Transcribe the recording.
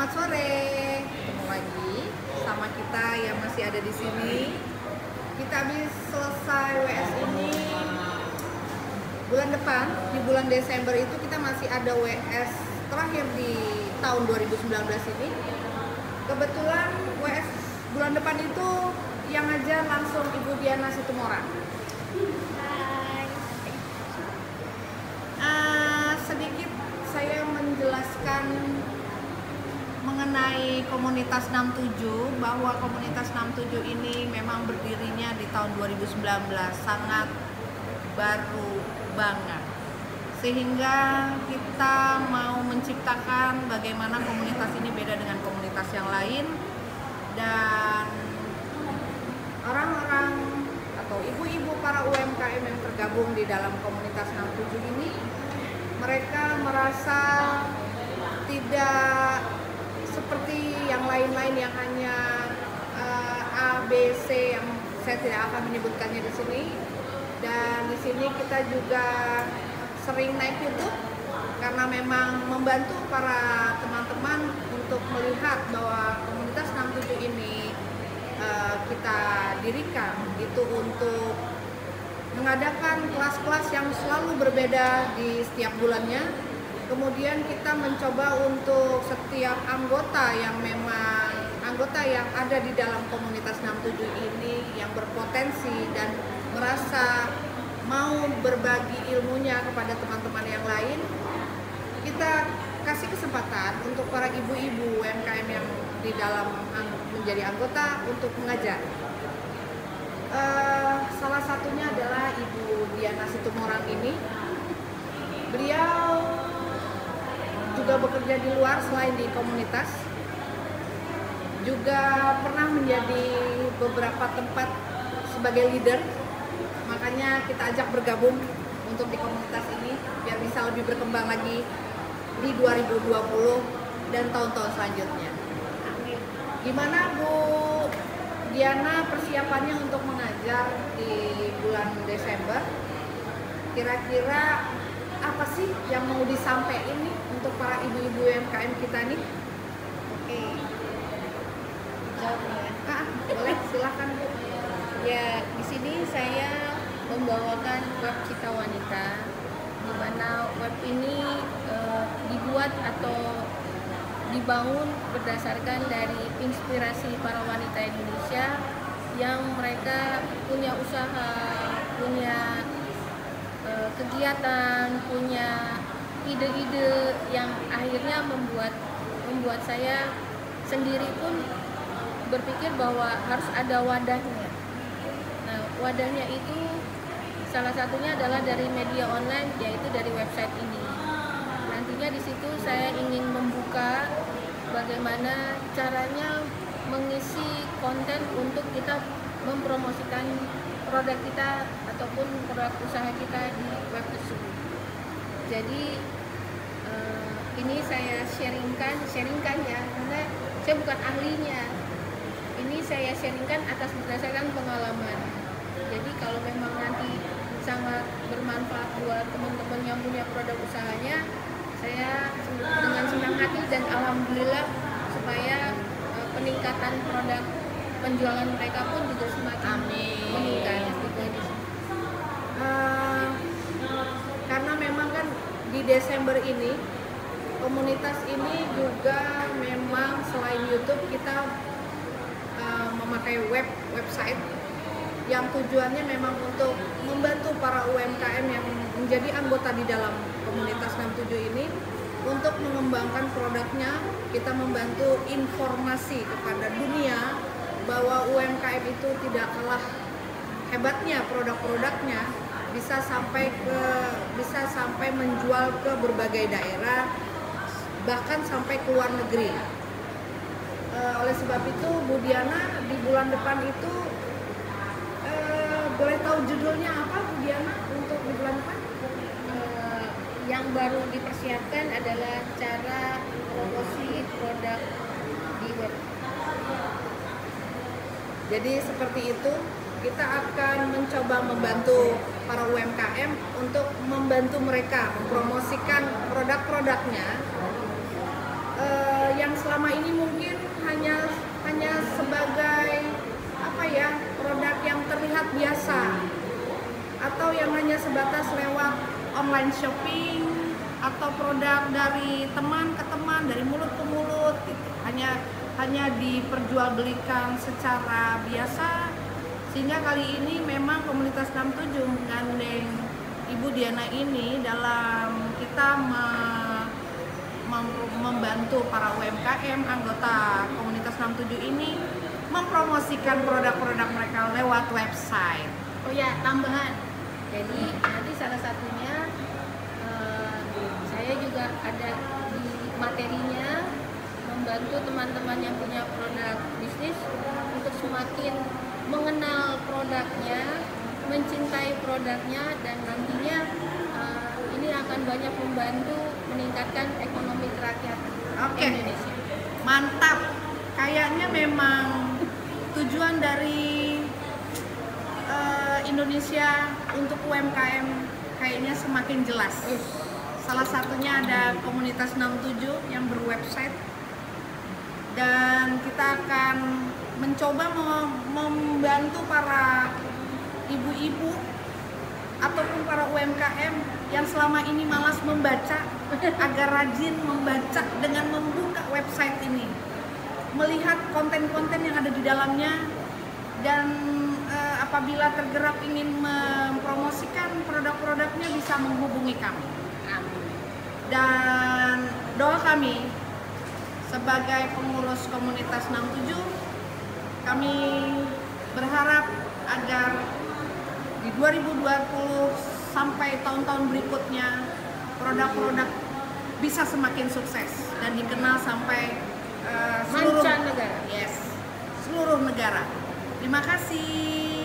Selamat sore, ketemu lagi sama kita yang masih ada di sini. Kita habis selesai WS ini bulan depan, di bulan Desember itu kita masih ada WS terakhir di tahun 2019 ini. Kebetulan WS bulan depan itu yang ngajar langsung Ibu Diana Situmorang. Sedikit saya menjelaskan mengenai komunitas 67, bahwa komunitas 67 ini memang berdirinya di tahun 2019, sangat baru banget, sehingga kita mau menciptakan bagaimana komunitas ini beda dengan komunitas yang lain, dan orang-orang atau ibu-ibu para UMKM yang tergabung di dalam komunitas 67 ini, mereka merasa tidak seperti yang lain-lain yang hanya A, B, C yang saya tidak akan menyebutkannya di sini. Dan di sini kita juga sering naik YouTube karena memang membantu para teman-teman untuk melihat bahwa komunitas 67 ini kita dirikan itu untuk mengadakan kelas-kelas yang selalu berbeda di setiap bulannya. Kemudian kita mencoba untuk setiap anggota yang ada di dalam komunitas 67 ini yang berpotensi dan merasa mau berbagi ilmunya kepada teman-teman yang lain, kita kasih kesempatan untuk para ibu-ibu UMKM yang di dalam menjadi anggota untuk mengajar. Salah satunya adalah Ibu Diana Situmorang ini. Beliau juga bekerja di luar selain di komunitas, juga pernah menjadi beberapa tempat sebagai leader. Makanya kita ajak bergabung untuk di komunitas ini biar bisa lebih berkembang lagi di 2020 dan tahun-tahun selanjutnya. Gimana Bu Diana persiapannya untuk mengajar di bulan Desember? Kira-kira apa sih yang mau disampaikan nih untuk para ibu-ibu UMKM kita nih? Oke, jawab ya. Boleh, silahkan Bu. Ya, di sini saya membawakan web Cita Wanita, di mana web ini dibuat atau dibangun berdasarkan dari inspirasi para wanita Indonesia yang mereka punya usaha, punya kegiatan, punya ide-ide yang akhirnya membuat saya sendiri pun berpikir bahwa harus ada wadahnya. Nah, wadahnya itu salah satunya adalah dari media online, yaitu dari website ini. Nantinya di situ saya ingin membuka bagaimana caranya mengisi konten untuk kita mempromosikan produk kita ataupun produk usaha kita di web tersebut. Jadi ini saya sharingkan ya, karena saya bukan ahlinya. Ini saya sharingkan berdasarkan pengalaman. Jadi kalau memang nanti sangat bermanfaat buat teman-teman yang punya produk usahanya, saya dengan senang hati dan alhamdulillah supaya peningkatan produk penjualan mereka pun juga semakin meningkat. Karena memang kan di Desember ini komunitas ini juga memang selain YouTube kita memakai website yang tujuannya memang untuk membantu para UMKM yang menjadi anggota di dalam komunitas 67 ini untuk mengembangkan produknya. Kita membantu informasi kepada dunia bahwa UMKM itu tidak kalah hebatnya produk-produknya, bisa sampai menjual ke berbagai daerah, bahkan sampai ke luar negeri. Oleh sebab itu Bu Diana di bulan depan itu boleh tahu judulnya apa Bu Diana untuk di bulan depan? Yang baru dipersiapkan adalah cara promosi produk di web. Jadi seperti itu, kita akan mencoba membantu para UMKM untuk membantu mereka mempromosikan produk-produknya yang selama ini sebatas lewat online shopping atau produk dari teman ke teman, dari mulut ke mulut gitu. Hanya diperjualbelikan secara biasa, sehingga kali ini memang komunitas 67 menggandeng Ibu Diana ini dalam kita membantu para UMKM anggota komunitas 67 ini mempromosikan produk-produk mereka lewat website. Oh ya, tambahan. Jadi nanti salah satunya saya juga ada di materinya membantu teman-teman yang punya produk bisnis untuk semakin mengenal produknya, mencintai produknya, dan nantinya ini akan banyak membantu meningkatkan ekonomi kerakyatan Indonesia. Mantap. Kayaknya memang tujuan dari Indonesia untuk UMKM kayaknya semakin jelas. Salah satunya ada komunitas 67 yang berwebsite, dan kita akan mencoba membantu para ibu-ibu ataupun para UMKM yang selama ini malas membaca agar rajin membaca dengan membuka website ini, melihat konten-konten yang ada di dalamnya, dan apabila tergerak ingin mempromosikan produk-produknya bisa menghubungi kami. Dan doa kami sebagai pengurus komunitas 67, kami berharap agar di 2020 sampai tahun-tahun berikutnya produk-produk bisa semakin sukses dan dikenal sampai seluruh negara. Terima kasih.